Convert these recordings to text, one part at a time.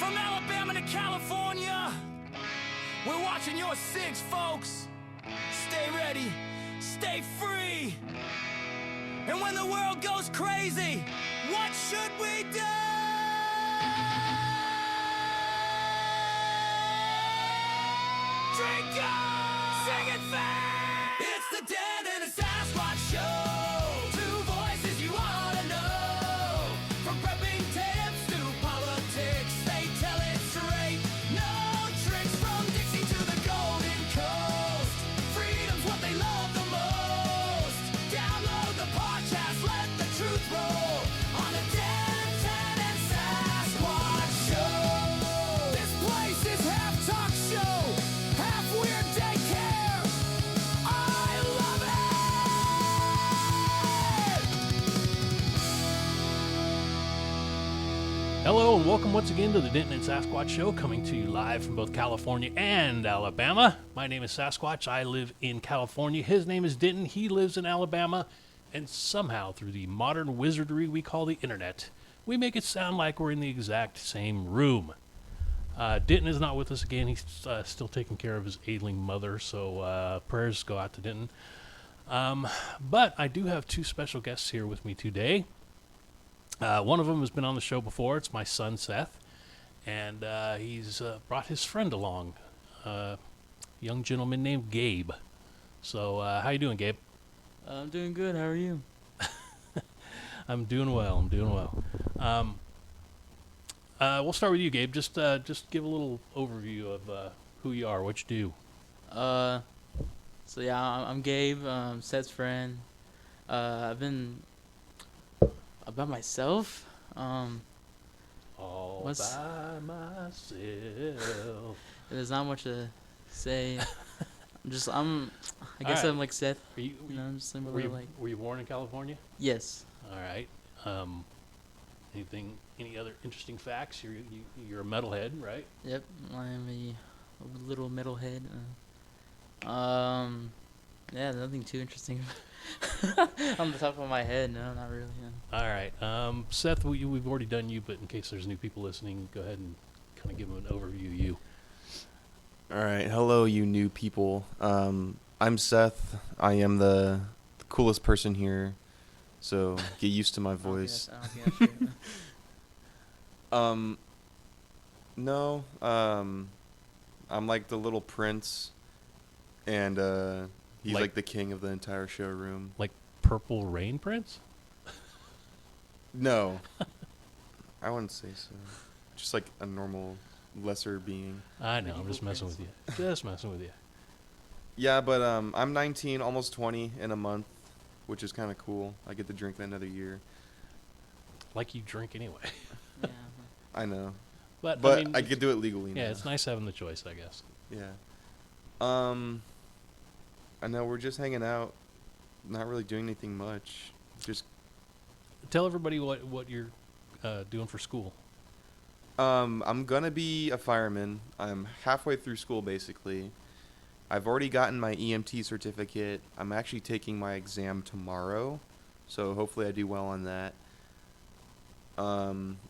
From Alabama to California, we're watching your six, folks. Stay ready, stay free. And when the world goes crazy, what should we do? Drink up, sing it fast. It's the Denton and Sasquatch show. Two voices you ought to know. From prepping tips to politics, they tell it straight. No tricks from Dixie to the Golden Coast. Freedom's what they love the most. Download the podcast, let the truth roll on the Denton and Sasquatch show. This place is half talk show, half weird daycare. I love it! Hello and welcome once again to the Denton and Sasquatch Show, coming to you live from both California and Alabama. My name is Sasquatch. I live in California. His name is Denton. He lives in Alabama. And somehow, through the modern wizardry we call the internet, we make it sound like we're in the exact same room. Denton is not with us again. He's still taking care of his ailing mother, so prayers go out to Denton. But I do have two special guests here with me today. One of them has been on the show before. It's my son, Seth. And he's brought his friend along, a young gentleman named Gabe. So how you doing, Gabe? I'm doing good. How are you? I'm doing well. We'll start with you, Gabe. Just give a little overview of who you are, what you do. So yeah, I'm Gabe, Seth's friend. I've been about myself. All what's- by myself. There's not much to say. I guess Alright. I'm like Seth. Are you, I'm just were, you, were you born in California? Yes. All right. Any other interesting facts? You're a metalhead, right? Yep. I'm a little metalhead. Yeah, nothing too interesting on the top of my head. No, not really. No. All right. Seth, we've already done you, but in case there's new people listening, go ahead and kind of give them an overview of you. All right, hello, you new people. I'm Seth. I am the coolest person here, so get used to my voice. I don't think that's true. No, I'm like the little prince, and he's like the king of the entire showroom. Like Purple Rain Prince? No, I wouldn't say so. Just like a normal, lesser being. I know. I'm just messing with you. Just messing with you. Yeah, but I'm 19, almost 20 in a month, which is kind of cool. I get to drink another year. Like you drink anyway. Yeah. I know. But But I mean, I could do it legally now. yeah, it's nice having the choice, I guess. Yeah. I know we're just hanging out, not really doing anything much. Just Tell everybody what you're doing for school. I'm gonna be a fireman. I'm halfway through school basically. I've already gotten my EMT certificate. I'm actually taking my exam tomorrow, so hopefully I do well on that.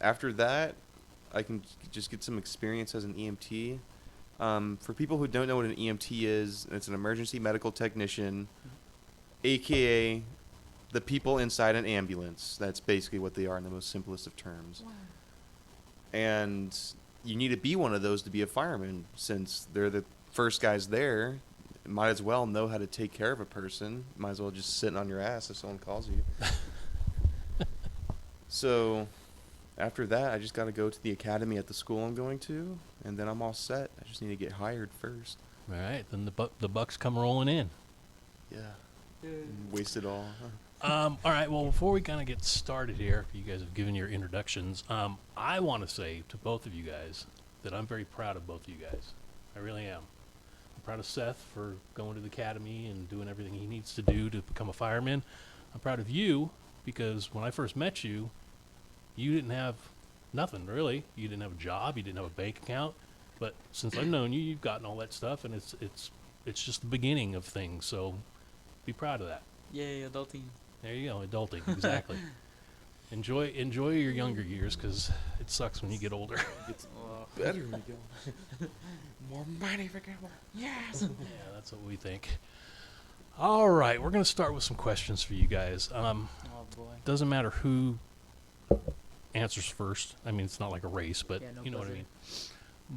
After that, I can just get some experience as an EMT. For people who don't know what an EMT is, it's an emergency medical technician, aka the people inside an ambulance. That's basically what they are in the most simplest of terms. Wow. And you need to be one of those to be a fireman, since they're the first guys there. Might as well know how to take care of a person. Might as well just sit on your ass if someone calls you. So after that, I just got to go to the academy at the school I'm going to, and then I'm all set. I just need to get hired first. All right, then the bucks come rolling in. Yeah. Waste it all. All right, well, before we kind of get started here, you guys have given your introductions. I want to say to both of you guys that I'm very proud of both of you guys. I really am. I'm proud of Seth for going to the academy and doing everything he needs to do to become a fireman. I'm proud of you because when I first met you, you didn't have nothing, really. You didn't have a job. You didn't have a bank account. But since I've known you, you've gotten all that stuff, and it's just the beginning of things. So be proud of that. Yay, adulting. There you go, adulting, exactly. Enjoy your younger years, because it sucks when you get older. Well, Better when you go. More money for Gamble. Yes. Yeah, that's what we think. All right, we're going to start with some questions for you guys. oh boy. Doesn't matter who answers first. I mean, it's not like a race, but Yeah, no you know what I buzzer. mean.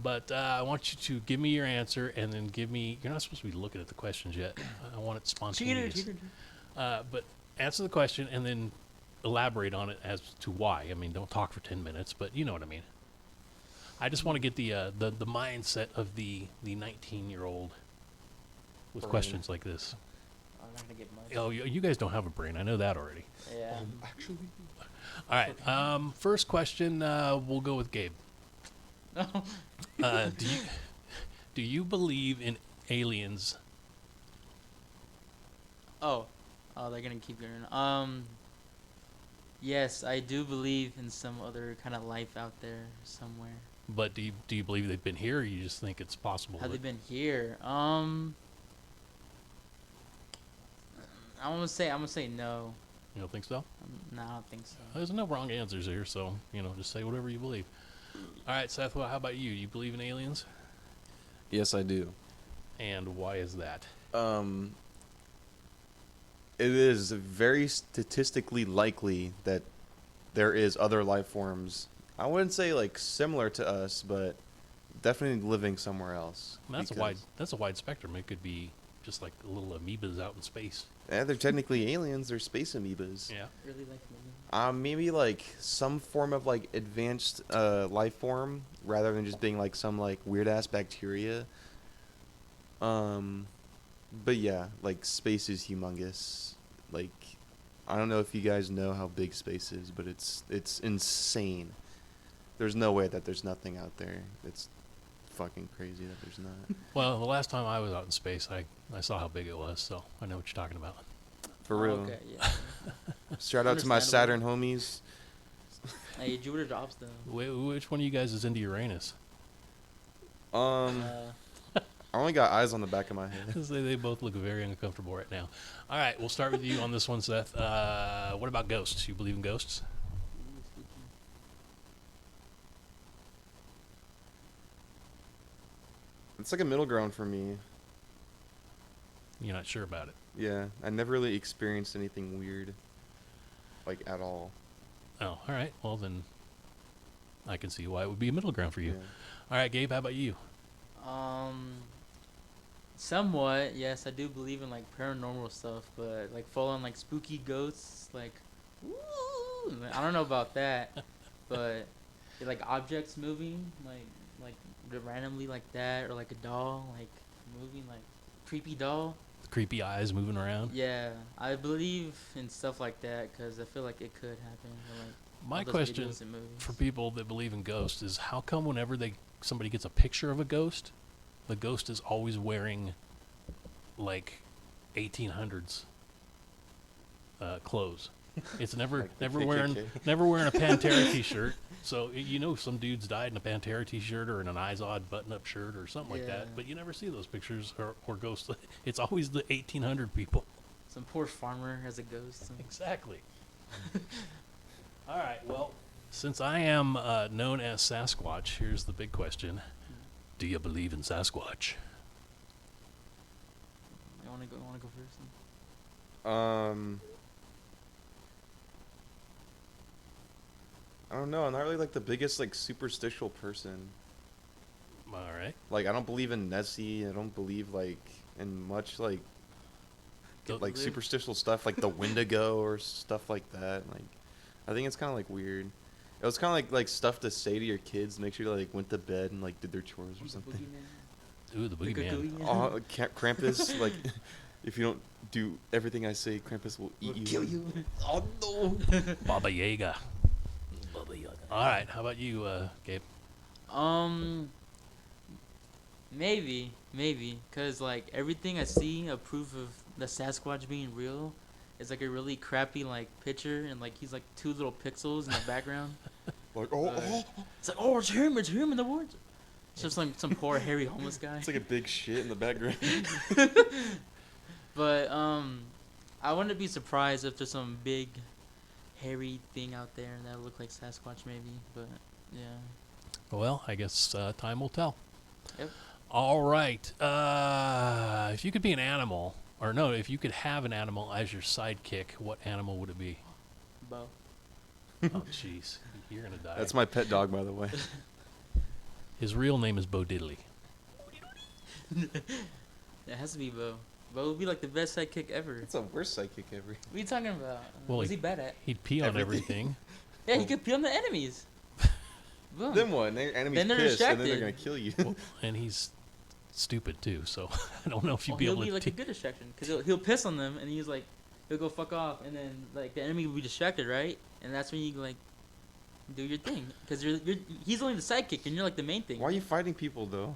But I want you to give me your answer, and then give me. You're not supposed to be looking at the questions yet. I want it spontaneous. Cheater. But answer the question, and then elaborate on it as to why. I mean, don't talk for 10 minutes, but you know what I mean. I just want to get the mindset of the 19-year-old with Brain. questions like this. I'm not gonna get much. Oh, you guys don't have a brain. I know that already. Yeah. Actually. All right. First question. We'll go with Gabe. Do you believe in aliens? Oh, they're gonna keep going. Yes, I do believe in some other kind of life out there somewhere. But do you believe they've been here, or you just think it's possible? Have they that- been here? I'm gonna say no. You don't think so? No, I don't think so. There's no wrong answers here, so just say whatever you believe. All right, Seth. Well, how about you? You believe in aliens, Yes, I do. and why is that? It is very statistically likely that there is other life forms. I wouldn't say like similar to us, but definitely living somewhere else. That's because- a wide spectrum. It could be just like little amoebas out in space. Yeah, they're technically aliens. They're space amoebas. Yeah. Really like movie. Maybe like some form of like advanced life form rather than just being like some like weird ass bacteria. But yeah, like space is humongous. Like, I don't know if you guys know how big space is, but it's insane. There's no way that there's nothing out there. It's fucking crazy that there's not. Well, the last time I was out in space, I saw how big it was, so I know what you're talking about. For real. Okay, yeah. Shout out to my Saturn Understandable. homies. Hey, Jupiter drops though. Which one of you guys is into Uranus? I only got eyes on the back of my head. They both look very uncomfortable right now. All right, we'll start with you on this one, Seth. What about ghosts? You believe in ghosts? It's like a middle ground for me. You're not sure about it. Yeah, I never really experienced anything weird, like at all. Oh, all right. Well, then I can see why it would be a middle ground for you. Yeah. All right, Gabe, how about you? Somewhat, yes, I do believe in like paranormal stuff, but like full on like spooky ghosts, like, woo, I don't know about that, but like objects moving, like randomly like that, or like a doll, like moving, like creepy doll. Creepy eyes moving around. Yeah, I believe in stuff like that because I feel like it could happen. Or, like, My all those question videos and movies. for people that believe in ghosts is how come whenever somebody gets a picture of a ghost, the ghost is always wearing like 1800s clothes. It's never Like the never wearing KKK. never wearing a Pantera t-shirt. So some dudes died in a Pantera t-shirt or in an Izod button-up shirt or something like Yeah. that. But you never see those pictures or ghosts. It's always the 1800 people. Some poor farmer has a ghost. Exactly. All right. Well, since I am known as Sasquatch, here's the big question: do you believe in Sasquatch? You wanna go first? I don't know. I'm not really like the biggest like superstitial person. All right. Like I don't believe in Nessie. I don't believe like in much like Don't like believe- superstitious stuff like the Wendigo or stuff like that. Like I think it's kind of like weird. It was kind of like stuff to say to your kids. Make sure they like went to bed and like did their chores or The something. boogeyman? Ooh, the boogeyman. Oh, Krampus! Like if you don't do everything I say, Krampus will eat Will you. kill you. Oh no! Baba Yaga. Baba Yaga. All right. How about you, Gabe? Maybe, cause like everything I see, a proof of the Sasquatch being real, is like a really crappy like picture, and like he's like 2 little pixels in the background. Like oh, It's like, oh, it's him in the woods. It's just like some poor hairy homeless guy. it's like a big shit in the background. But I wouldn't be surprised if there's some big, hairy thing out there that look like Sasquatch maybe, but yeah. Well, I guess time will tell. Yep. All right. If you could be an animal, or no, if you could have an animal as your sidekick, what animal would it be? Bo. Oh, jeez. You're going to die. That's my pet dog, by the way. His real name is Bo Diddley. It has to be Bo. Bo would be like the best sidekick ever. It's the worst sidekick ever. What are you talking about? Well, What's he bad at? He'd pee on Everything. everything. Yeah, he could pee on the enemies. Boom. Then what? Enemies Then they're pissed, and then distracted. they're gonna kill you. Well, and he's stupid, too, so I don't know if you'd Well, be he'll able be to like a good distraction because he'll piss on them and he's like he'll go fuck off and then like the enemy will be distracted, right? And that's when you like do your thing because he's only the sidekick and you're like the main thing. Why are you fighting people though?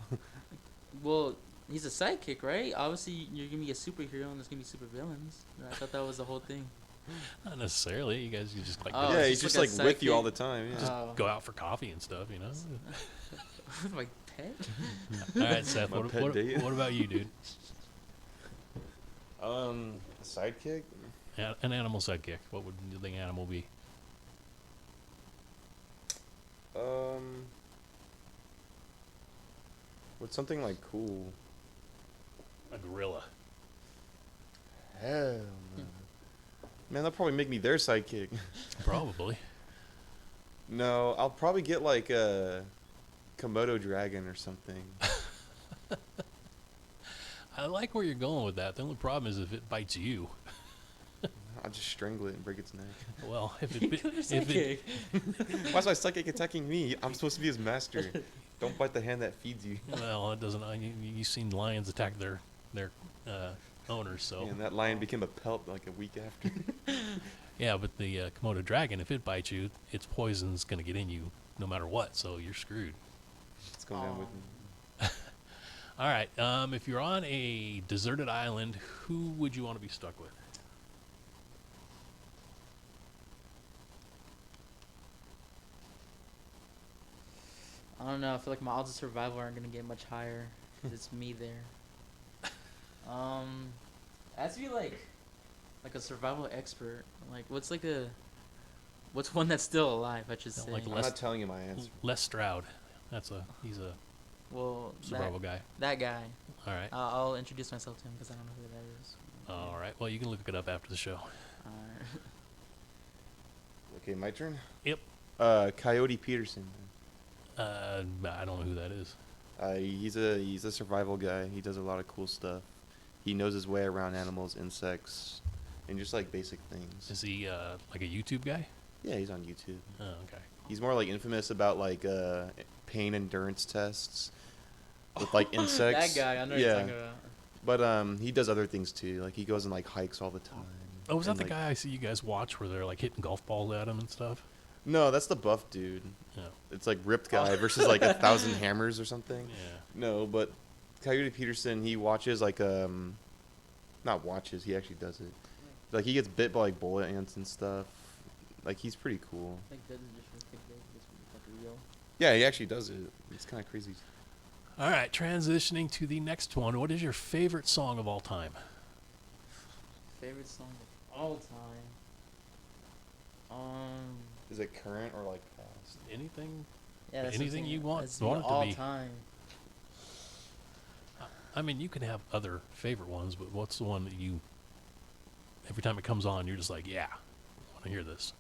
Well, he's a sidekick, right? Obviously, you're gonna be a superhero and there's gonna be super villains. I thought that was the whole thing. Not necessarily. You guys, you just like Oh, yeah, it's he's just just like a like with you sidekick. all the time. Yeah. just Oh. go out for coffee and stuff, you know? With my pet? All right, Seth, My what, pet what, date. what about you, dude? Sidekick. An animal sidekick. What would the animal be? What's something like cool? A gorilla. Hell no. Man, they'll probably make me their sidekick. Probably. No, I'll probably get like a Komodo dragon or something. I like where you're going with that. The only problem is if it bites you. I'll just strangle it and break its neck. Well, if You're it, the if sidekick. Why's my sidekick attacking me? I'm supposed to be his master. Don't bite the hand that feeds you. well, it doesn't. You've seen lions attack their owners, so And that lion became a pelt like a week after. yeah. But the Komodo dragon, if it bites you, its poison's gonna get in you no matter what. So you're screwed. It's going down with Aw. me. All right. If you're on a deserted island, who would you want to be stuck with? I don't know. I feel like my odds of survival aren't gonna get much higher 'cause it's me there. It has to be like a survival expert. Like what's one that's still alive? I should No, say. like I'm Les- not telling you my answer. Les Stroud. He's a Well, survival guy. that guy. All right. I'll introduce myself to him because I don't know who that is. All right. Well, you can look it up after the show. Alright. Okay, my turn. Yep. Coyote Peterson. I don't know who that is. He's a survival guy. He does a lot of cool stuff. He knows his way around animals, insects, and just like basic things. Is he like a YouTube guy? Yeah, he's on YouTube. Oh, okay. He's more like infamous about like pain endurance tests with like insects. That guy, I know yeah. you're talking about. But he does other things too. Like he goes on like hikes all the time. Oh, was that And, the like- guy I see you guys watch where they're like hitting golf balls at him and stuff? No, that's the buff dude. No. It's like ripped guy versus like 1,000 hammers or something. Yeah. No, but Coyote Peterson, he watches like not watches, he actually does it. Like he gets bit by like bullet ants and stuff. Like he's pretty cool. Like doesn't just think this like real. Yeah, he actually does it. It's kind of crazy. All right. Transitioning to the next one. What is your favorite song of all time? Favorite song of all time. Is it current or like past? Anything? Yeah, that's what I'm Anything saying. you want- That's want it to all be. time. I mean, you can have other favorite ones, but what's the one that you, every time it comes on, you're just like, yeah, I want to hear this.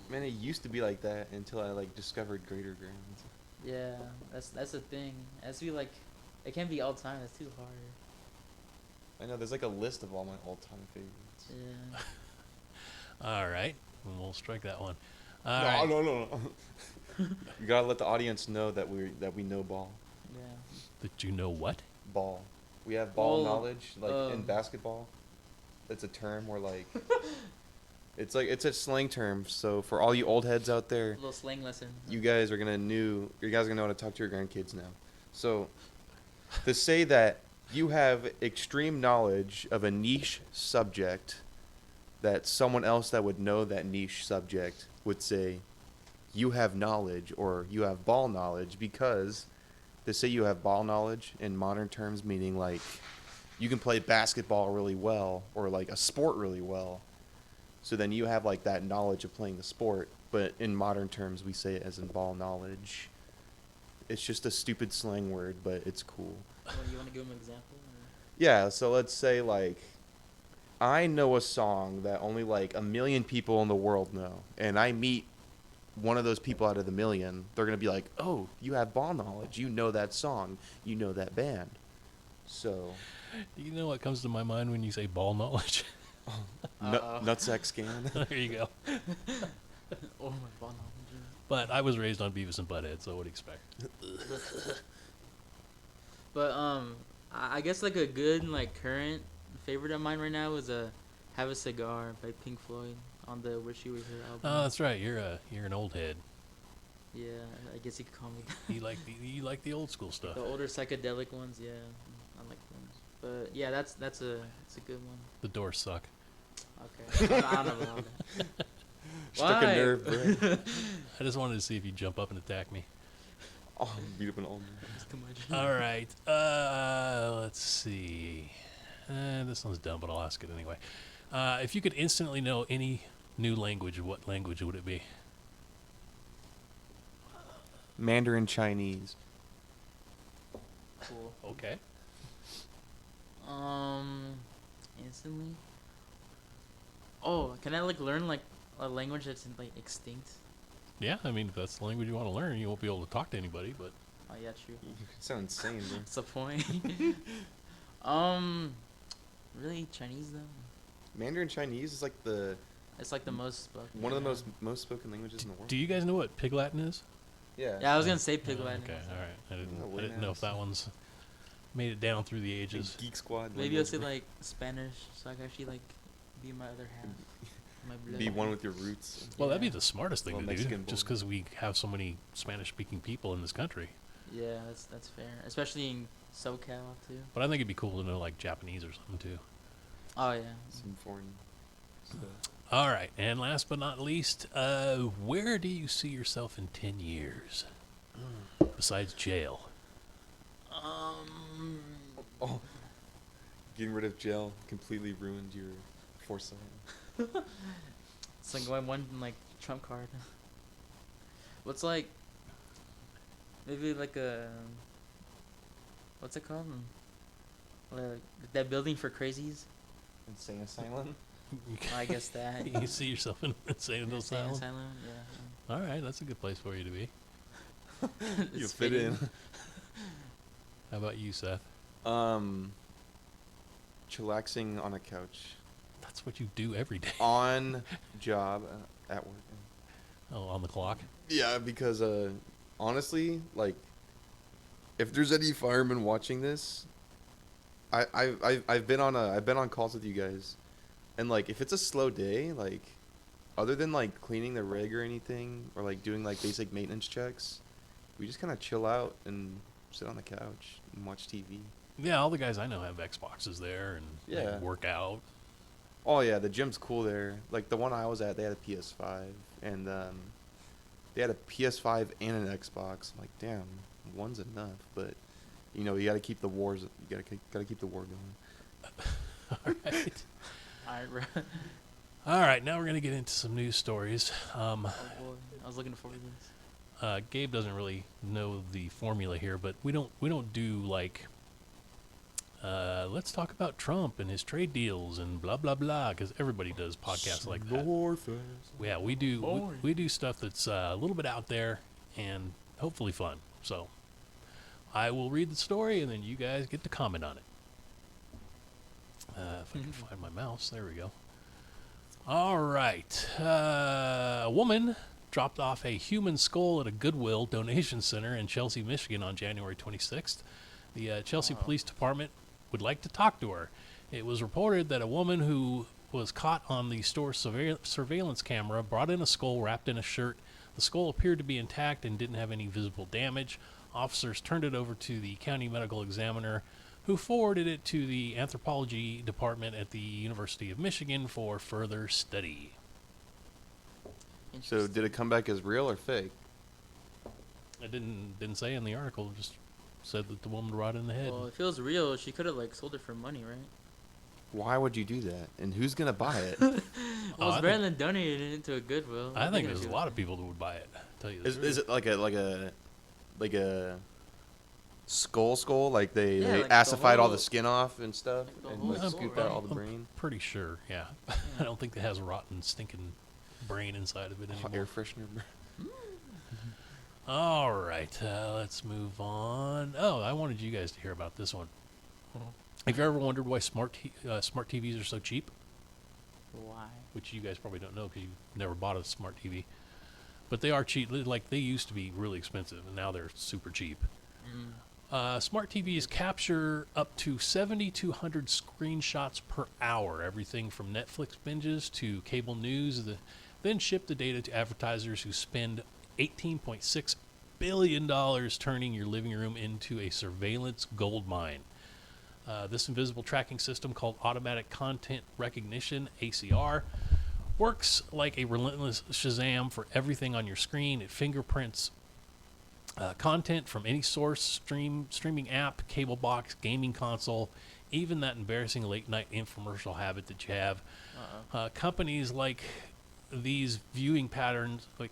Man, it used to be like that until I like discovered Greater Grounds. Yeah, that's the thing. It has to be like, it can't be all time. That's too hard. I know there's like a list of all my all-time favorites. Yeah. All right. And we'll strike that one. All right. No. You gotta let the audience know that we know ball. Yeah. That you know what? Ball. We have ball Well, knowledge, like in basketball. It's a term where like it's a slang term. So for all you old heads out there, A little slang lesson. you guys are gonna know how to talk to your grandkids now. So to say that you have extreme knowledge of a niche subject that someone else that would know that niche subject would say you have knowledge or you have ball knowledge, because to say you have ball knowledge in modern terms, meaning like you can play basketball really well or like a sport really well, So then you have like that knowledge of playing the sport, but in modern terms we say it as in ball knowledge. It's just a stupid slang word, but it's cool. Well, you want to give him an example? Or? Yeah, so let's say like I know a song that only like 1 million people in the world know, and I meet one of those people out of the million. They're gonna be like, "Oh, you have ball knowledge. You know that song. You know that band." So, You know what comes to my mind when you say ball knowledge? nutsack scan. There you go. Oh my ball knowledge. But I was raised on Beavis and Butthead, so what do you expect? But I guess like a good like current favorite of mine right now is "Have a Cigar" by Pink Floyd on the "Wish You Were Here" album. Oh, that's right. You're an old head. Yeah, I guess you could call me that. You like the old school stuff. The older psychedelic ones, yeah, I like those. But yeah, that's a good one. The Doors suck. Okay, I don't know about that. Struck a Why? nerve, bro. I just wanted to see if you'd jump up and attack me. Oh, beat up an old man. It's too much. All right. Let's see. This one's dumb, but I'll ask it anyway. If you could instantly know any new language, what language would it be? Mandarin Chinese. Cool. Okay. Instantly. Oh, can I like learn like a language that's like extinct? Yeah, I mean, if that's the language you want to learn, you won't be able to talk to anybody, but Oh yeah, true. You sound insane, bro. What's the point? Really Chinese though? Mandarin Chinese is like It's like the most spoken. one of the most spoken languages in the world. do you guys know what Pig Latin is? Yeah. Yeah, I was gonna say Pig Latin. Okay, all right. I Oh, didn't know if that one's made it down through the ages. Geek Squad. Maybe I'll language, say bro. like Spanish, so I can actually like be my other half. My blood. Be one with your roots. Well, that'd be Yeah. the smartest thing Well, to do, Mexican just born. because we have so many Spanish-speaking people in this country. Yeah, that's fair, especially in SoCal too. But I think it'd be cool to know like Japanese or something too. Oh yeah. Some foreign stuff. All right, and last but not least, where do you see yourself in 10 years? Besides jail. Oh, getting rid of jail completely ruined your foresight. It's like one like trump card. What's like maybe like a what's it called? Like that building for crazies. Insane asylum. I guess that. You see yourself in insane Insane asylum? asylum. Yeah. All right, that's a good place for you to be. You It's fit fitting. in. How about you, Seth? Chillaxing on a couch. That's what you do every day. On job at work. Oh, on the clock? Yeah, because honestly, like, if there's any firemen watching this, I've been on calls with you guys, and like if it's a slow day, like, other than like cleaning the rig or anything, or like doing like basic maintenance checks, we just kind of chill out and sit on the couch and watch TV. Yeah, all the guys I know have Xboxes there and they Yeah. work out. Oh yeah, the gym's cool there. Like the one I was at, they had a PS5 and they had a PS5 and an Xbox. I'm like, damn, one's enough. But you know, you got to keep the wars. You got to keep the war going. All right. Alright, bro. All right, now we're going to get into some news stories. Oh boy, I was looking forward to this. Gabe doesn't really know the formula here, but we don't do like let's talk about Trump and his trade deals and blah blah blah, because everybody does podcasts like that. Yeah, we do stuff that's a little bit out there and hopefully fun. So I will read the story and then you guys get to comment on it. If I can find my mouse, there we go. All right, a woman dropped off a human skull at a Goodwill donation center in Chelsea, Michigan on January 26th. The Chelsea Police Department would like to talk to her. It was reported that a woman who was caught on the store's surveillance camera brought in a skull wrapped in a shirt. The skull appeared to be intact and didn't have any visible damage. Officers turned it over to the county medical examiner, who forwarded it to the anthropology department at the University of Michigan for further study. So did it come back as real or fake? It didn't say in the article, it just said that the woman brought in the head. Well, if it was real, she could have like sold it for money, right? Why would you do that? And who's gonna buy it? Well, I it's better think- than donating it to a Goodwill. I think there's a lot of people that would buy it. Tell you the Is truth. it like a skull? Like they Yeah, like the acidified all whole- the skin off and stuff, like the and whole like skull, scooped right? out all the I'm brain. pretty sure, yeah. I don't think it has rotten, stinking brain inside of it Hot anymore. air freshener. All right, let's move on. Oh, I wanted you guys to hear about this one. Have you ever wondered why smart TVs are so cheap? Why? Which you guys probably don't know because you've never bought a smart TV. But they are cheap. Like, they used to be really expensive, and now they're super cheap. Smart TVs capture up to 7,200 screenshots per hour, everything from Netflix binges to cable news, then ship the data to advertisers who spend $18.6 billion turning your living room into a surveillance gold mine. This invisible tracking system, called Automatic Content Recognition, ACR, works like a relentless Shazam for everything on your screen. It fingerprints content from any source, streaming app, cable box, gaming console, even that embarrassing late night infomercial habit that you have. Companies link these viewing patterns to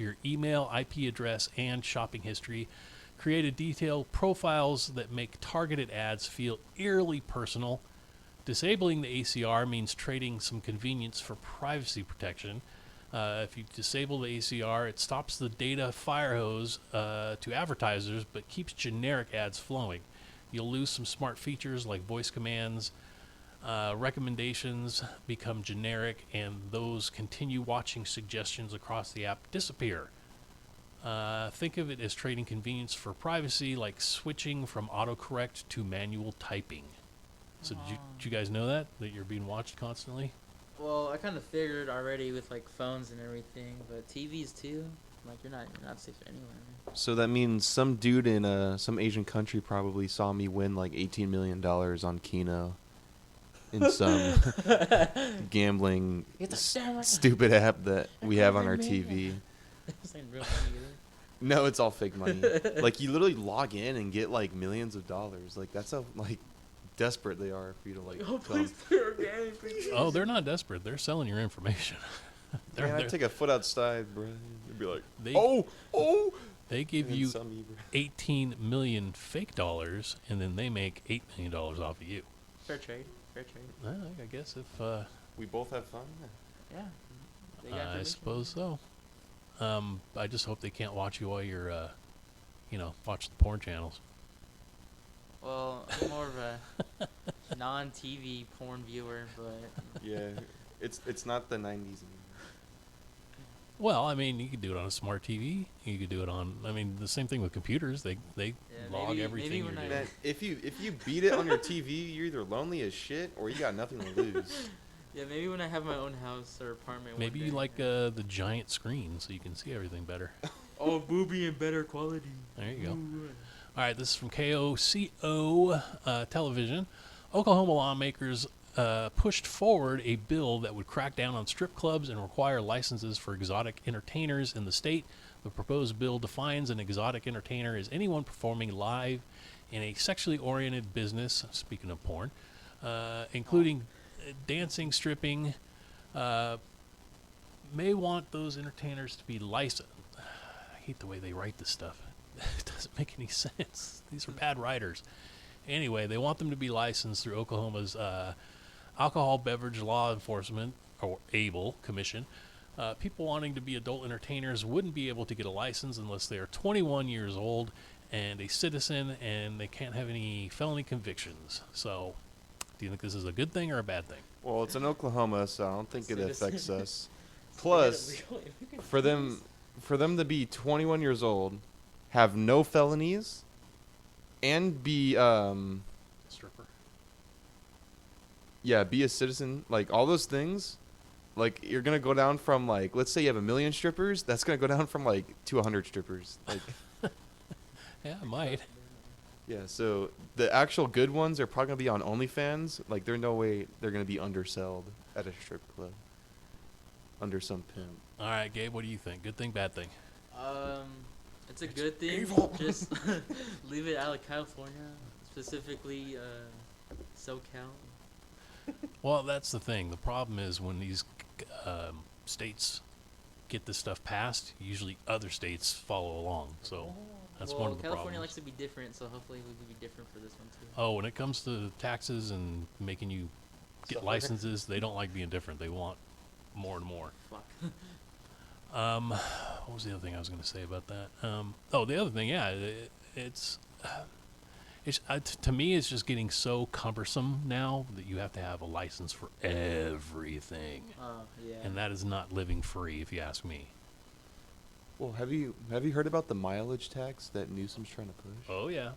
your email, IP address, and shopping history. Created detailed profiles that make targeted ads feel eerily personal. Disabling the ACR means trading some convenience for privacy protection. If you disable the ACR, it stops the data fire hose to advertisers, but keeps generic ads flowing. You'll lose some smart features like voice commands. Recommendations become generic, and those continue watching suggestions across the app disappear. Think of it as trading convenience for privacy, like switching from autocorrect to manual typing. So did you guys know that you're being watched constantly? Well, I kind of figured already with like phones and everything, but TVs too. Like you're not safe anywhere. So that means some dude in some Asian country probably saw me win like $18 million on Keno in some gambling stupid app that we have on our TV. This ain't real money either. No, it's all fake money. Like you literally log in and get like millions of dollars. Like that's how like desperate they are for you to like. Oh, come. please play our game, please. Oh, they're not desperate. They're selling your information. Man, I'd take a foot outside, bro. They'd be like, They- oh. They give And then you some even. 18 million fake dollars, and then they make $8 million off of you. Fair trade. Fair trade. Well, I guess if We both have fun. Yeah. They got I information. suppose so. I just hope they can't watch you while you're, watch the porn channels. Well, I'm more of a non-TV porn viewer, but Yeah, it's not the 90s anymore. Well, I mean, you could do it on a smart TV. You could do it on. I mean, the same thing with computers. They log maybe everything when you're I- doing. Man, if you beat it on your TV, you're either lonely as shit or you got nothing to lose. yeah, maybe when I have my own house or apartment. one Maybe you day, like yeah. the giant screen so you can see everything better. Oh, booby and better quality. There you go. Ooh. All right, this is from KOCO Television. Oklahoma lawmakers pushed forward a bill that would crack down on strip clubs and require licenses for exotic entertainers in the state. The proposed bill defines an exotic entertainer as anyone performing live in a sexually oriented business, speaking of porn, including dancing, stripping, may want those entertainers to be licensed. I hate the way they write this stuff. It doesn't make any sense. These are bad writers. Anyway, they want them to be licensed through Oklahoma's Alcohol Beverage Law Enforcement, or ABLE, Commission. People wanting to be adult entertainers wouldn't be able to get a license unless they are 21 years old and a citizen, and they can't have any felony convictions. So, do you think this is a good thing or a bad thing? Well, it's in Oklahoma, so I don't think it Citizen. affects us. Plus, for them to be 21 years old, have no felonies, and be Stripper. be a citizen, like all those things, like you're gonna go down from like, let's say you have 1 million strippers, that's gonna go down from like to 100 strippers. Like, Yeah, it might. yeah. So the actual good ones are probably gonna be on OnlyFans. Like, there's no way they're gonna be undersold at a strip club under some pimp. All right, Gabe, what do you think? Good thing, bad thing? It's a good thing. Just leave it out of California, specifically SoCal. Well, that's the thing. The problem is when these states get this stuff passed, usually other states follow along. So that's well, one of the California problems. likes to be different, so hopefully we will be different for this one too. Oh, when it comes to taxes and making you get Suffer. licenses, they don't like being different. They want more and more. Fuck. What was the other thing I was going to say about that? Oh, the other thing, yeah, it's to me, it's just getting so cumbersome now that you have to have a license for everything, Yeah. and that is not living free, if you ask me. Well, have you heard about the mileage tax that Newsom's trying to push? Oh yeah,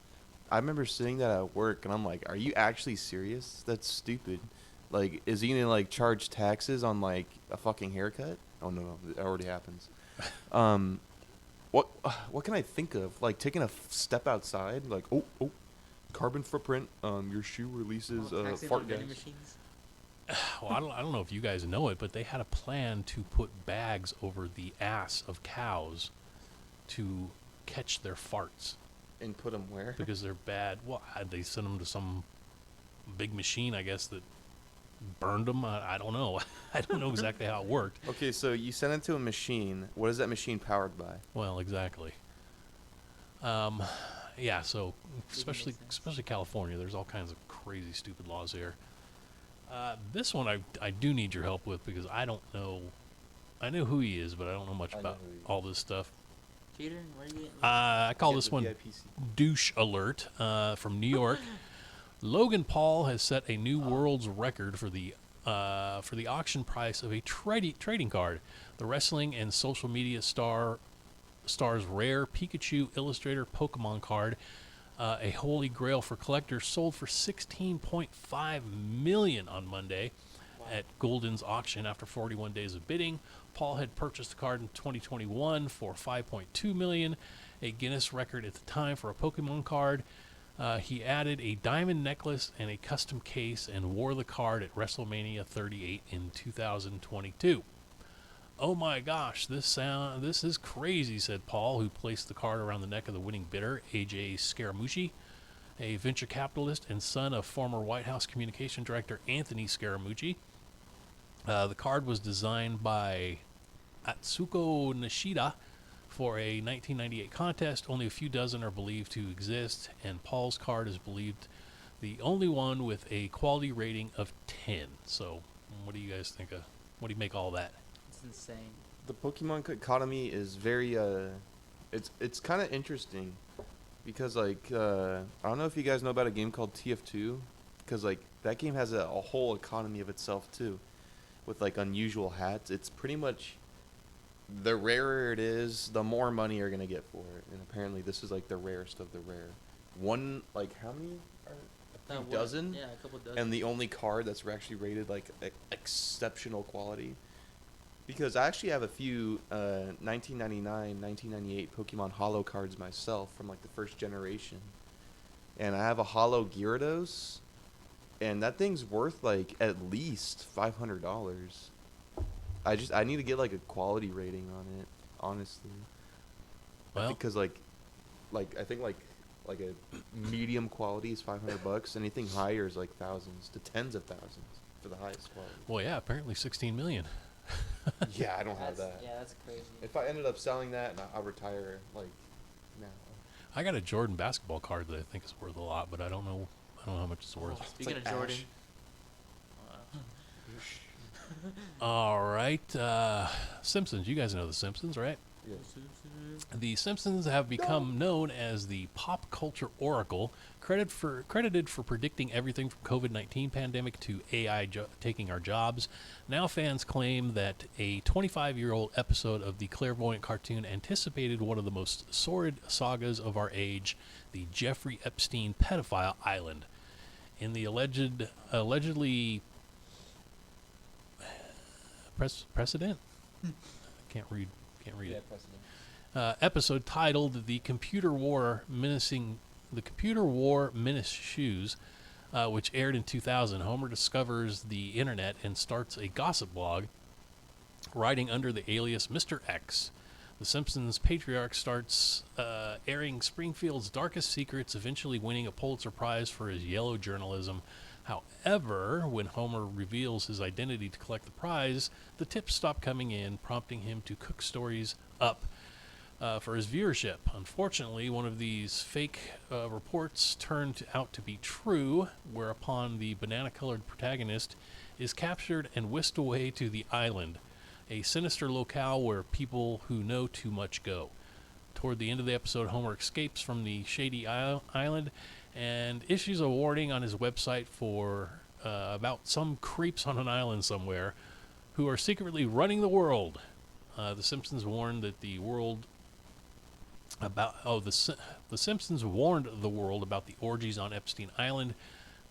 I remember seeing that at work, and I'm like, "Are you actually serious? That's stupid. Like, is he gonna like charge taxes on like a fucking haircut? Oh no, it already happens. What can I think of? Like taking a step outside, like oh, carbon footprint. Your shoe releases Taxing fart on gas. vending machines. well, I don't know if you guys know it, but they had a plan to put bags over the ass of cows to catch their farts And put them where? because they're bad. Well, they sent them to some big machine, I guess, that burned them. I don't know. I don't know exactly how it worked. Okay, so you send it to a machine. What is that machine powered by? Well, exactly. Yeah, so sense. especially California, there's all kinds of crazy, stupid laws here. This one I do need your help with because I don't know. I know who he is, but I don't know much I know about who he is. all this stuff. Cheater, where are you getting? I call Get this the one VIPC. douche alert from New York. Logan Paul has set a new world's record for the auction price of a trading card. The wrestling and social media star's rare Pikachu Illustrator Pokemon card, a holy grail for collectors, sold for $16.5 million on Monday at Golden's auction after 41 days of bidding. Paul had purchased the card in 2021 for $5.2 million, a Guinness record at the time for a Pokemon card. He added a diamond necklace and a custom case and wore the card at WrestleMania 38 in 2022. Oh my gosh, this is crazy, said Paul, who placed the card around the neck of the winning bidder, AJ Scaramucci, a venture capitalist and son of former White House Communication Director Anthony Scaramucci. The card was designed by Atsuko Nishida for a 1998 contest. Only a few dozen are believed to exist, and Paul's card is believed the only one with a quality rating of 10. So, what do you guys think of? What do you make of all that? It's insane. The Pokemon economy is very it's kind of interesting because like I don't know if you guys know about a game called TF2, because like that game has a whole economy of itself too, with like unusual hats. It's pretty much the rarer it is, the more money you're gonna get for it. And apparently this is like the rarest of the rare. One, like how many are a few dozen? Yeah, a couple dozen. And the only card that's actually rated like exceptional quality. Because I actually have a few 1999, 1998 Pokemon Holo cards myself from like the first generation. And I have a Holo Gyarados, and that thing's worth like at least $500. I need to get like a quality rating on it, honestly. Well, Because like I think like a medium quality is $500. Anything higher is like thousands to tens of thousands for the highest quality. well, yeah, apparently 16 million. Yeah, I don't have That's- that. Yeah, that's crazy. If I ended up selling that, I'll retire like now. I got a Jordan basketball card that I think is worth a lot, but I don't know how much it's worth. Speaking like of Jordan, All right, Simpsons. You guys know the Simpsons, right? Yeah. The Simpsons have become known as the pop culture oracle, credited for predicting everything from COVID-19 pandemic to AI taking our jobs. Now fans claim that a 25-year-old episode of the clairvoyant cartoon anticipated one of the most sordid sagas of our age, the Jeffrey Epstein pedophile island. In the allegedly precedent? Can't read it. Episode titled "The Computer War Menacing Shoes," which aired in 2000. Homer discovers the internet and starts a gossip blog, writing under the alias Mr. X. The Simpsons patriarch starts airing Springfield's darkest secrets, eventually winning a Pulitzer Prize for his yellow journalism. However, when Homer reveals his identity to collect the prize, the tips stop coming in, prompting him to cook stories up for his viewership. Unfortunately, one of these fake reports turned out to be true, whereupon the banana-colored protagonist is captured and whisked away to the island, a sinister locale where people who know too much go. Toward the end of the episode, Homer escapes from the shady island and issues a warning on his website for about some creeps on an island somewhere who are secretly running the world. The Simpsons warned that the world the Simpsons warned the world about the orgies on Epstein Island,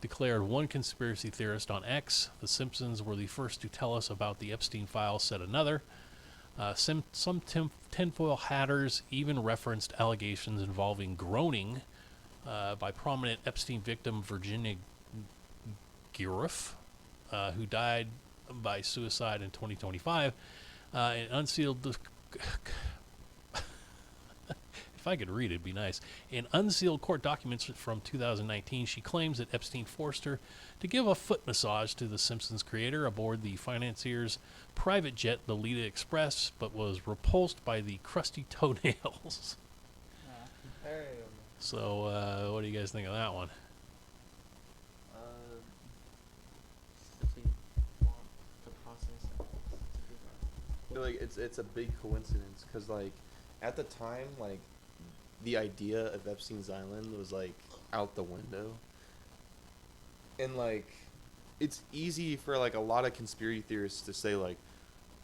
declared one conspiracy theorist on X. The Simpsons were the first to tell us about the Epstein files, said another. Some tinfoil hatters even referenced allegations involving groaning by prominent Epstein victim Virginia Giroff, who died by suicide in 2025. An unsealed... If I could read, it'd be nice. In unsealed court documents from 2019, she claims that Epstein forced her to give a foot massage to the Simpsons creator aboard the financier's private jet, the Lolita Express, but was repulsed by the crusty toenails. So, what do you guys think of that one? Simply want the process to I feel like it's a big coincidence because like at the time like the idea of Epstein's Island was like out the window, and like it's easy for like a lot of conspiracy theorists to say like,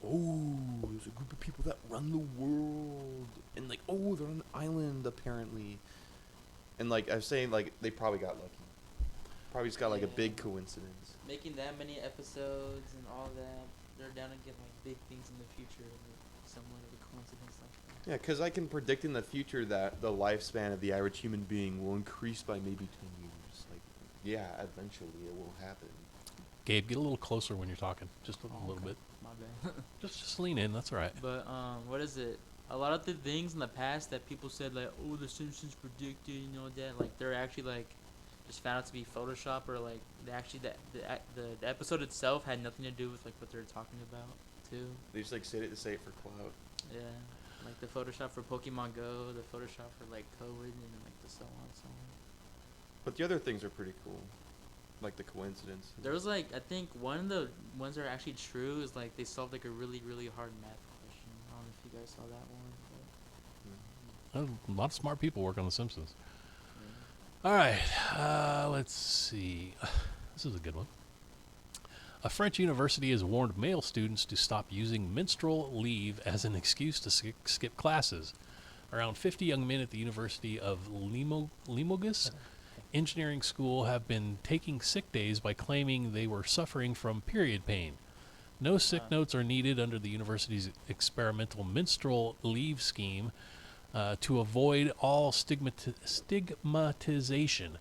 oh, there's a group of people that run the world, and like, oh, they're on an island apparently, and like I was saying, like they probably got lucky, probably just got like a big coincidence. making that many episodes and all that, they're down to get like big things in the future, somewhat of a coincidence like that. Yeah, because I can predict in the future that the lifespan of the average human being will increase by maybe 10 years. Like, yeah, eventually it will happen. Gabe, get a little closer when you're talking, just a little okay. bit. My bad. Just lean in. That's all right. But what is it? A lot of the things in the past that people said like, oh, the Simpsons predicted, you know that, like they're actually like just found out to be Photoshop, or like they actually the episode itself had nothing to do with like what they're talking about too. They just like said it to say it for clout. Yeah, like the Photoshop for Pokemon Go, the Photoshop for like COVID, and then like the so on so on. But the other things are pretty cool, like the coincidence. There was like, I think one of the ones that are actually true is like they solved like a really really hard math question. I don't know if you guys saw that one. But A lot of smart people work on The Simpsons. yeah. All right, let's see. This is a good one. A French university has warned male students to stop using menstrual leave as an excuse to skip classes. Around 50 young men at the University of Limoges Engineering School have been taking sick days by claiming they were suffering from period pain. No sick notes are needed under the university's experimental menstrual leave scheme to avoid all stigmatization,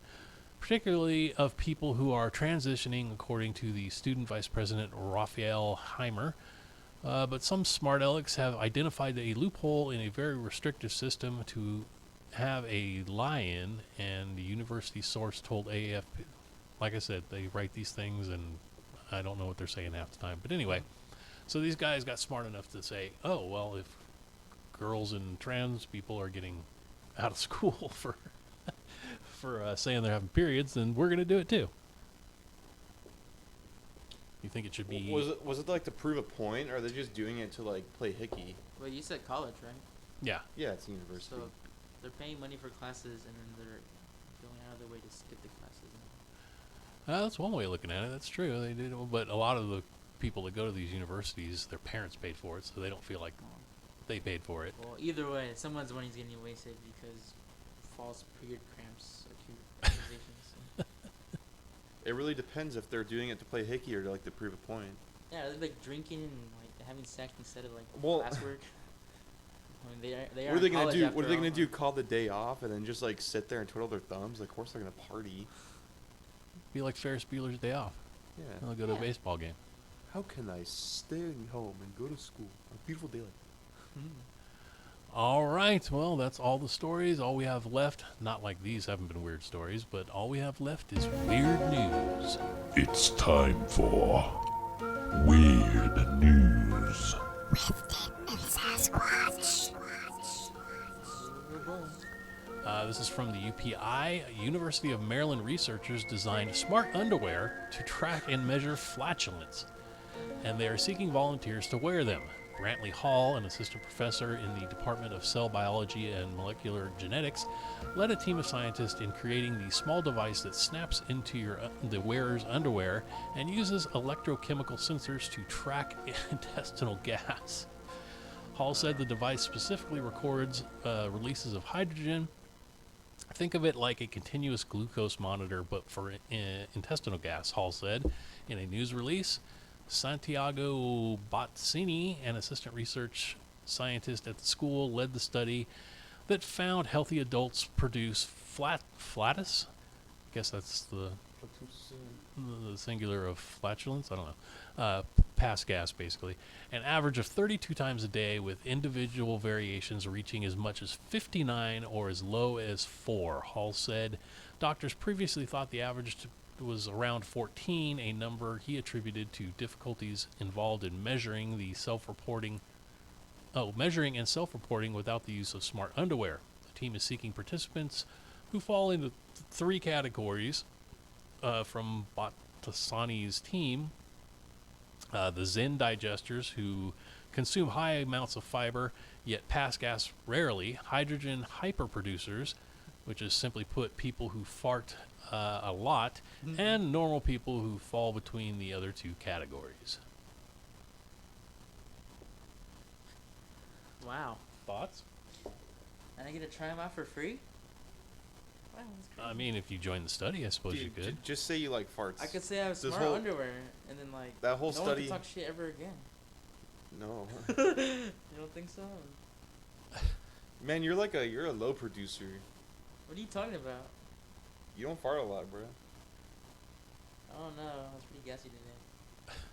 particularly of people who are transitioning, according to the student vice president Raphael Heimer. But some smart alecks have identified a loophole in a very restrictive system to have a lie-in, and the university source told AFP, like I said, they write these things and I don't know what they're saying half the time. But anyway, so these guys got smart enough to say, oh, well, if girls and trans people are getting out of school for saying they're having periods, then we're going to do it too. You think it should be... Was it like to prove a point, or are they just doing it to like play hickey? Well, you said college, right? Yeah. Yeah, it's a university. So they're paying money for classes and then they're going out of their way to skip the classes. That's one way of looking at it. That's true. They did, but a lot of the people that go to these universities, their parents paid for it, so they don't feel like they paid for it. Well, either way, someone's money's getting wasted because false period cramps accusations. It really depends if they're doing it to play hickey or to like to prove a point. Yeah, they're like drinking and like having sex instead of like Well, classwork. I mean, they are. What are they in gonna college do? after What are they all. gonna do? Call the day off and then just like sit there and twiddle their thumbs? Of course they're gonna party. Be like Ferris Bueller's Day Off. Yeah. They'll go to a Yeah. baseball game. How can I stay home and go to school on a beautiful day like that? All right, well, that's all the stories. All we have left, not like these haven't been weird stories, but all we have left is weird news. It's time for Weird News. This is from the UPI. University of Maryland researchers designed smart underwear to track and measure flatulence, and they are seeking volunteers to wear them. Brantley Hall, an assistant professor in the Department of Cell Biology and Molecular Genetics, led a team of scientists in creating the small device that snaps into the wearer's underwear and uses electrochemical sensors to track intestinal gas. Hall said the device specifically records releases of hydrogen. Think of it like a continuous glucose monitor, but for intestinal gas, Hall said in a news release. Santiago Bottini, an assistant research scientist at the school, led the study that found healthy adults produce flatus. I guess that's the singular of flatulence. I don't know. Pass gas, basically. An average of 32 times a day, with individual variations reaching as much as 59 or as low as 4. Hall said doctors previously thought the average was around 14, a number he attributed to difficulties involved in measuring and self-reporting without the use of smart underwear. The team is seeking participants who fall into 3 categories from Bottasani's team. The Zen digesters, who consume high amounts of fiber yet pass gas rarely. Hydrogen hyperproducers, which is simply put people who fart a lot, and normal people who fall between the other 2 categories. Wow. Thoughts? And I get to try them out for free? Wow, that's crazy. I mean, if you join the study, I suppose you could. Just say you like farts. I could say I have This smart whole- underwear, and then like that whole no one study- can talk shit ever again. No. You don't think so? Man, you're a low producer. What are you talking about? You don't fart a lot, bro. I don't know. I was pretty gassy today.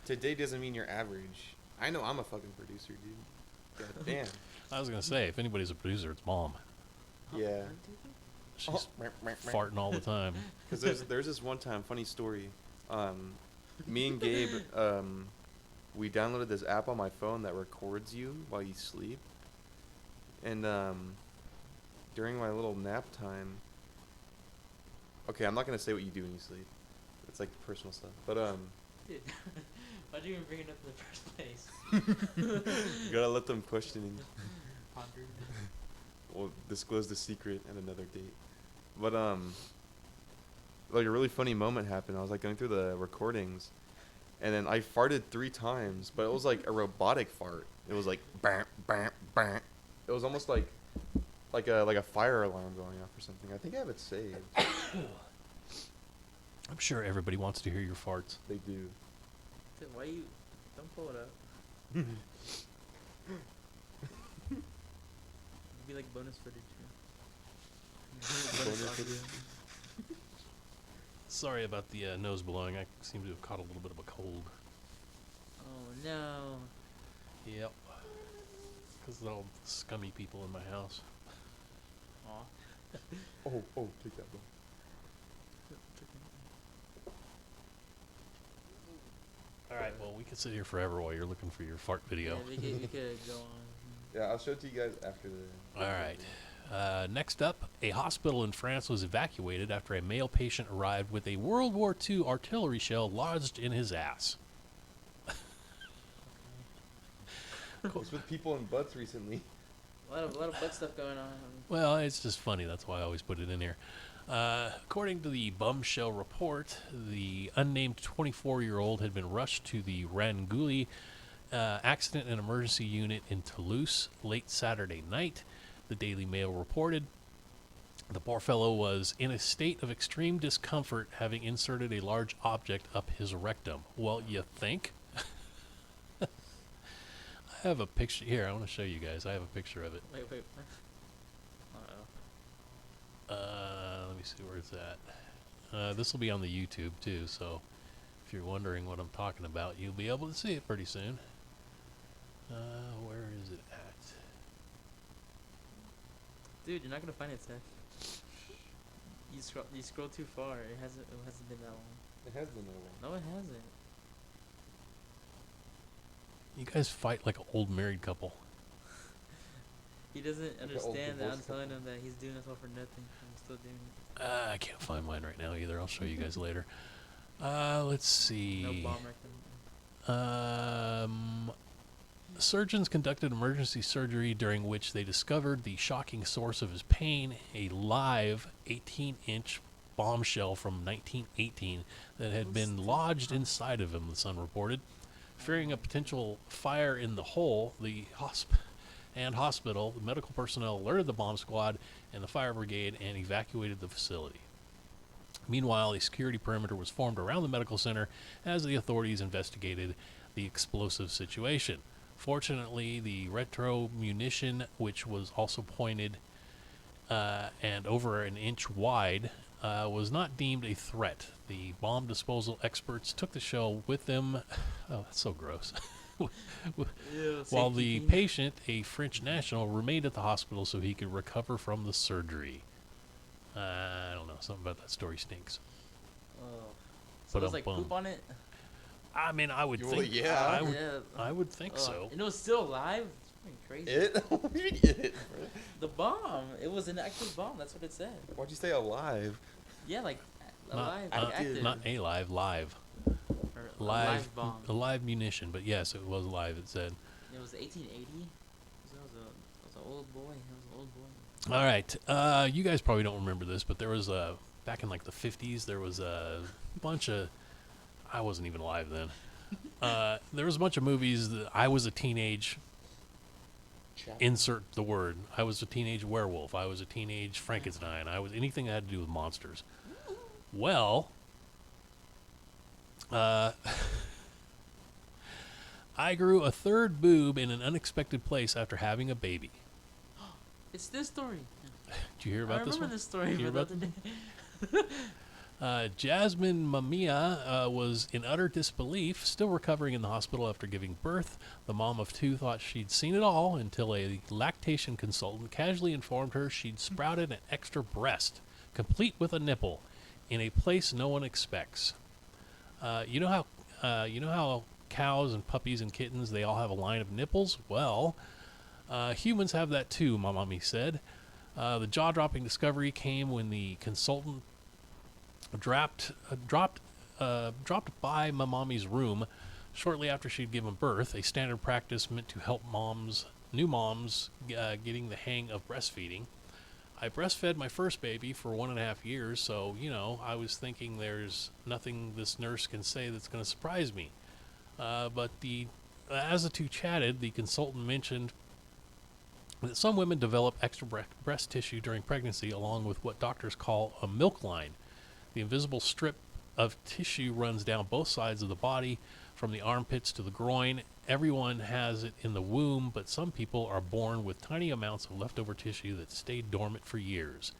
Today doesn't mean you're average. I know I'm a fucking producer, dude. God damn. I was gonna say, if anybody's a producer, it's Mom. Yeah. She's farting all the time. Because there's this one time, funny story. Me and Gabe, we downloaded this app on my phone that records you while you sleep. And during my little nap time, okay, I'm not gonna say what you do when you sleep. It's like personal stuff. But Dude, why'd you even bring it up in the first place? you gotta let them question. Pondered. We'll disclose the secret at another date. But like a really funny moment happened. I was like going through the recordings, and then I farted 3 times, but it was like a robotic fart. It was like bam, bam, bam. It was almost like a fire alarm going off or something. I think I have it saved. I'm sure everybody wants to hear your farts. They do. Dude, why you... Don't pull it up. It'd be like bonus footage. Bonus audio. footage. Sorry about the nose blowing. I seem to have caught a little bit of a cold. Oh no. Yep. Because of all the scummy people in my house. Aw. Oh, take that one. All right, well, we could sit here forever while you're looking for your fart video. Yeah, we could go on. Yeah, I'll show it to you guys after the. All right. Next up, a hospital in France was evacuated after a male patient arrived with a World War II artillery shell lodged in his ass. What's with people in butts recently? A lot of butt stuff going on. Well, it's just funny. That's why I always put it in here. According to the Bumshell report, the unnamed 24-year-old had been rushed to the Rangouli Accident and Emergency Unit in Toulouse late Saturday night. The Daily Mail reported the poor fellow was in a state of extreme discomfort, having inserted a large object up his rectum. Well, you think? I have a picture here. I want to show you guys. I have a picture of it. Wait. Uh-oh. Let me see where it's at. This will be on the YouTube too, so if you're wondering what I'm talking about, you'll be able to see it pretty soon. Where is it at? Dude, you're not gonna find it, Seth. You scroll too far. It hasn't been that long. It has been that long. No, it hasn't. You guys fight like an old married couple. He doesn't an old understand that I'm divorced telling him that he's doing this all for nothing. I'm still doing it. I can't find mine right now either. I'll show you guys later. Let's see. No bomb recommended. Surgeons conducted emergency surgery during which they discovered the shocking source of his pain, a live 18-inch bombshell from 1918 that had been lodged inside of him, the Sun reported. Fearing a potential fire in the hole, the hospital, the medical personnel alerted the bomb squad and the fire brigade and evacuated the facility. Meanwhile, a security perimeter was formed around the medical center as the authorities investigated the explosive situation. Fortunately, the retro munition, which was also pointed and over an inch wide, was not deemed a threat. The bomb disposal experts took the shell with them. Oh, that's so gross. While the patient, a French national, remained at the hospital so he could recover from the surgery. I don't know. Something about that story stinks. Oh. So there's like Ba-dum-bum. poop on it? I mean, I would Well, think. yeah. I would think so. And it was still alive? It's fucking crazy. It? What do you mean it? Bro? The bomb. It was an active bomb. That's what it said. Why'd you say alive? Yeah, like alive. Not, like active. not alive, live. Or a live bomb. A live munition, but yes, it was live, it said. It was 1880. That was an old boy. He was an old boy. All right. You guys probably don't remember this, but there was back in like the 50s, there was a bunch of, I wasn't even alive then. There was a bunch of movies that I was a teenage, insert the word. I was a teenage werewolf. I was a teenage Frankenstein. I was anything that had to do with monsters. Well, I grew a third boob in an unexpected place after having a baby. It's this story. Did you hear about I this remember one? this story Did you from hear the about other day. Jasmine Mamiya was in utter disbelief, still recovering in the hospital after giving birth. The mom of two thought she'd seen it all until a lactation consultant casually informed her she'd sprouted an extra breast, complete with a nipple, in a place no one expects. You know how cows and puppies and kittens, they all have a line of nipples? Well, humans have that too, my mommy said. The jaw-dropping discovery came when the consultant dropped by my mommy's room shortly after she'd given birth, a standard practice meant to help new moms getting the hang of breastfeeding. I breastfed my first baby for 1.5 years, so, I was thinking there's nothing this nurse can say that's going to surprise me. But as the two chatted, the consultant mentioned that some women develop extra breast tissue during pregnancy, along with what doctors call a milk line. The invisible strip of tissue runs down both sides of the body, from the armpits to the groin. Everyone has it in the womb, but some people are born with tiny amounts of leftover tissue that stay dormant for years.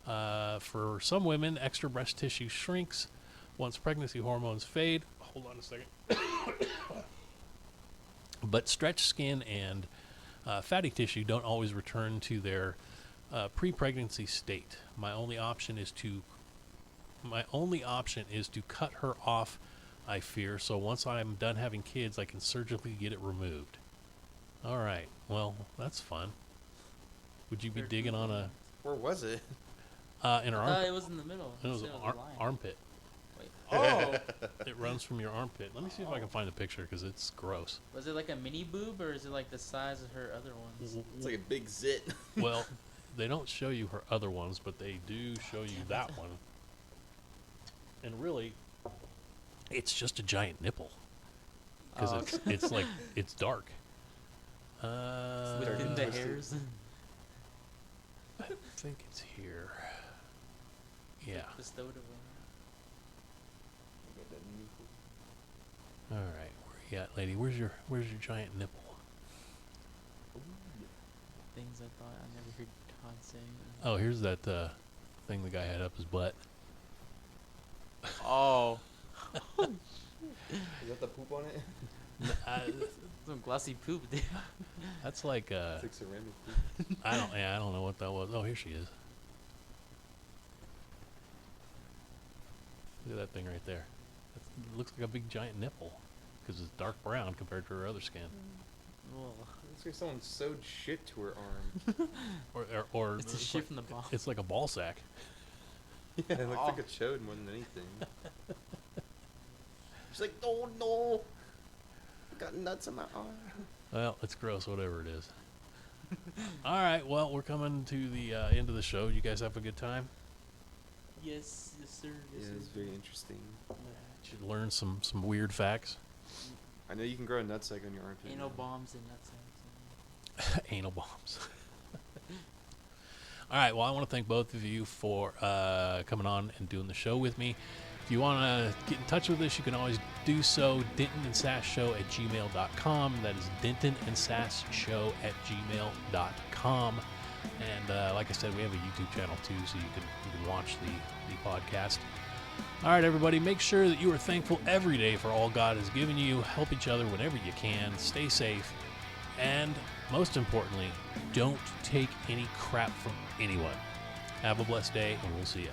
For some women, extra breast tissue shrinks once pregnancy hormones fade. Hold on a second. But stretched skin and fatty tissue don't always return to their pre-pregnancy state. My only option is to cut her off, I fear, so once I'm done having kids, I can surgically get it removed. All right. Well, that's fun. Would you be digging on a Where was it? in her armpit? It was in the middle. It was You an said it was a line. armpit. Wait. Oh! It runs from your armpit. Let me see if I can find the picture because it's gross. Was it like a mini boob, or is it like the size of her other ones? It's like a big zit. Well, they don't show you her other ones, but they do show you that one. And really, it's just a giant nipple because Oh, it's like it's dark. Within the hairs. I think it's here. Yeah. Bestowed of All right. Where you at, lady? Where's your giant nipple? things I thought I never heard Todd say. Oh, here's that thing the guy had up his butt. Oh. Is that the poop on it? Some glossy poop, dude. That's like It's like ceramic. I don't know what that was. Oh, here she is. Look at that thing right there. It looks like a big giant nipple because it's dark brown compared to her other skin. Ugh. Looks like someone sewed shit to her arm. Or It's a shit from the bomb. it's like a ball sack. Yeah, it looks like a chode more than anything. She's like, oh no, I got nuts in my arm. Well, it's gross, whatever it is. All right, well, we're coming to the end of the show. You guys have a good time? Yes, sir. Yeah, it's very interesting. Should learn some weird facts. I know you can grow a nutsack on your armpit. Ain't no now. bombs in that sense. Anal bombs. All right, well, I want to thank both of you for coming on and doing the show with me. If you want to get in touch with us, you can always do so. DentonandSassShow@gmail.com. That is DentonandSassShow@gmail.com. And like I said, we have a YouTube channel too, so you can watch the podcast. All right, everybody, make sure that you are thankful every day for all God has given you. Help each other whenever you can. Stay safe. And most importantly, don't take any crap from anyone. Have a blessed day, and we'll see you.